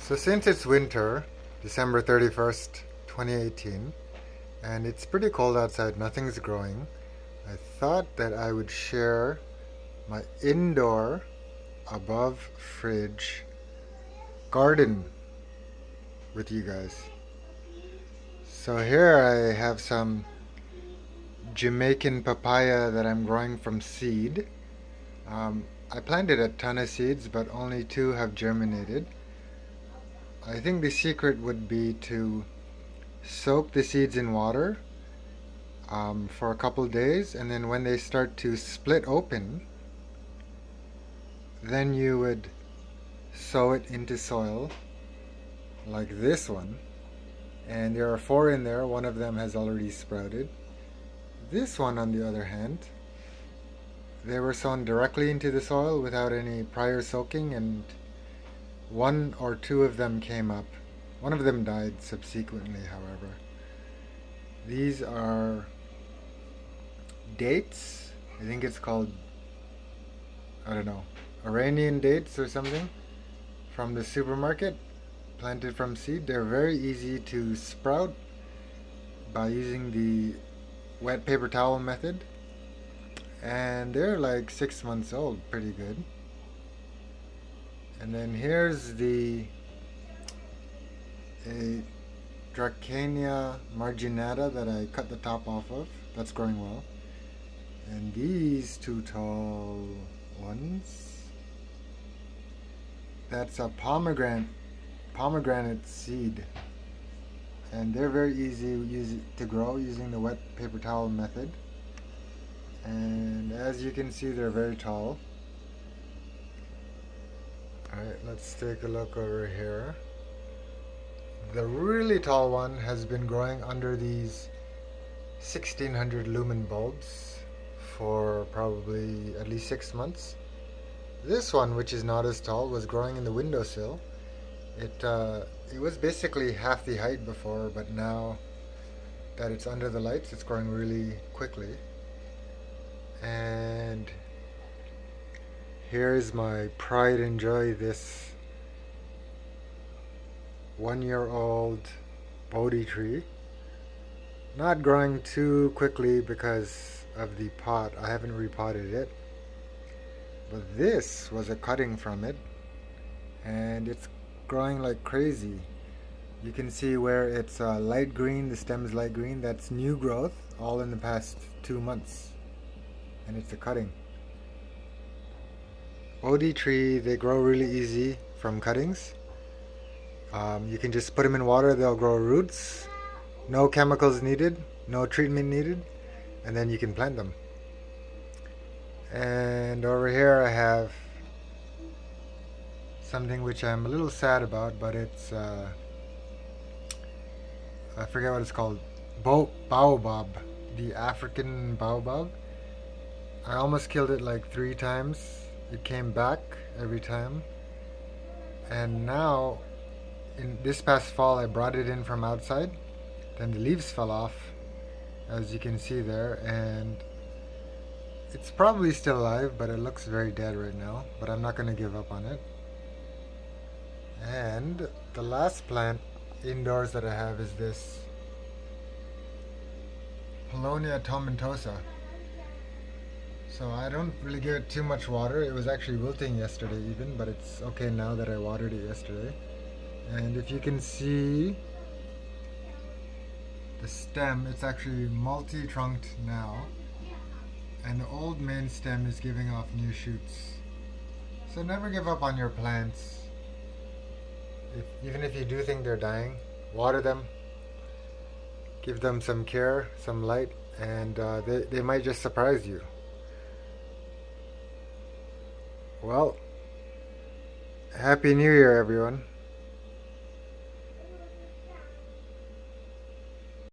So since it's winter, December 31st, 2018, and it's pretty cold outside, nothing's growing, I thought that I would share my indoor above fridge garden with you guys. So here I have some Jamaican papaya that I'm growing from seed. I planted a ton of seeds, but only two have germinated. I think the secret would be to soak the seeds in water for a couple days, and then when they start to split open, then you would sow it into soil like this one. And there are four in there, one of them has already sprouted. This one, on the other hand, they were sown directly into the soil without any prior soaking, and one or two of them came up. One of them died subsequently, however. These are dates. I think it's called, I don't know, Iranian dates or something from the supermarket, planted from seed. They're very easy to sprout by using the wet paper towel method. And they're like 6 months old, pretty good. And then here's the a Dracaena marginata that I cut the top off of. That's growing well. And these two tall ones, that's a pomegranate seed. And they're very easy to grow using the wet paper towel method. And as you can see, they're very tall. Alright, let's take a look over here. The really tall one has been growing under these 1600 lumen bulbs for probably at least 6 months. This one, which is not as tall, was growing in the windowsill. It was basically half the height before, but now that it's under the lights, it's growing really quickly. And here's my pride and joy, this 1-year-old Bodhi tree. Not growing too quickly because of the pot. I haven't repotted it. But this was a cutting from it, and it's growing like crazy. You can see where it's light green, the stem is light green. That's new growth, all in the past 2 months. And it's a cutting. Bodhi tree, they grow really easy from cuttings. You can just put them in water, they'll grow roots. No chemicals needed, no treatment needed, and then you can plant them. And over here I have something which I'm a little sad about, but it's I forget what it's called. Baobab, the African baobab. I almost killed it like 3 times. It came back every time. And now, in this past fall, I brought it in from outside. Then the leaves fell off, as you can see there, and it's probably still alive, but it looks very dead right now. But I'm not going to give up on it. And the last plant indoors that I have is this Paulownia tomentosa. So I don't really give it too much water. It was actually wilting yesterday even, but it's okay now that I watered it yesterday. And if you can see the stem, it's actually multi-trunked now. And the old main stem is giving off new shoots. So never give up on your plants. Even if you do think they're dying, water them. Give them some care, some light, and they might just surprise you. Well, Happy New Year, everyone.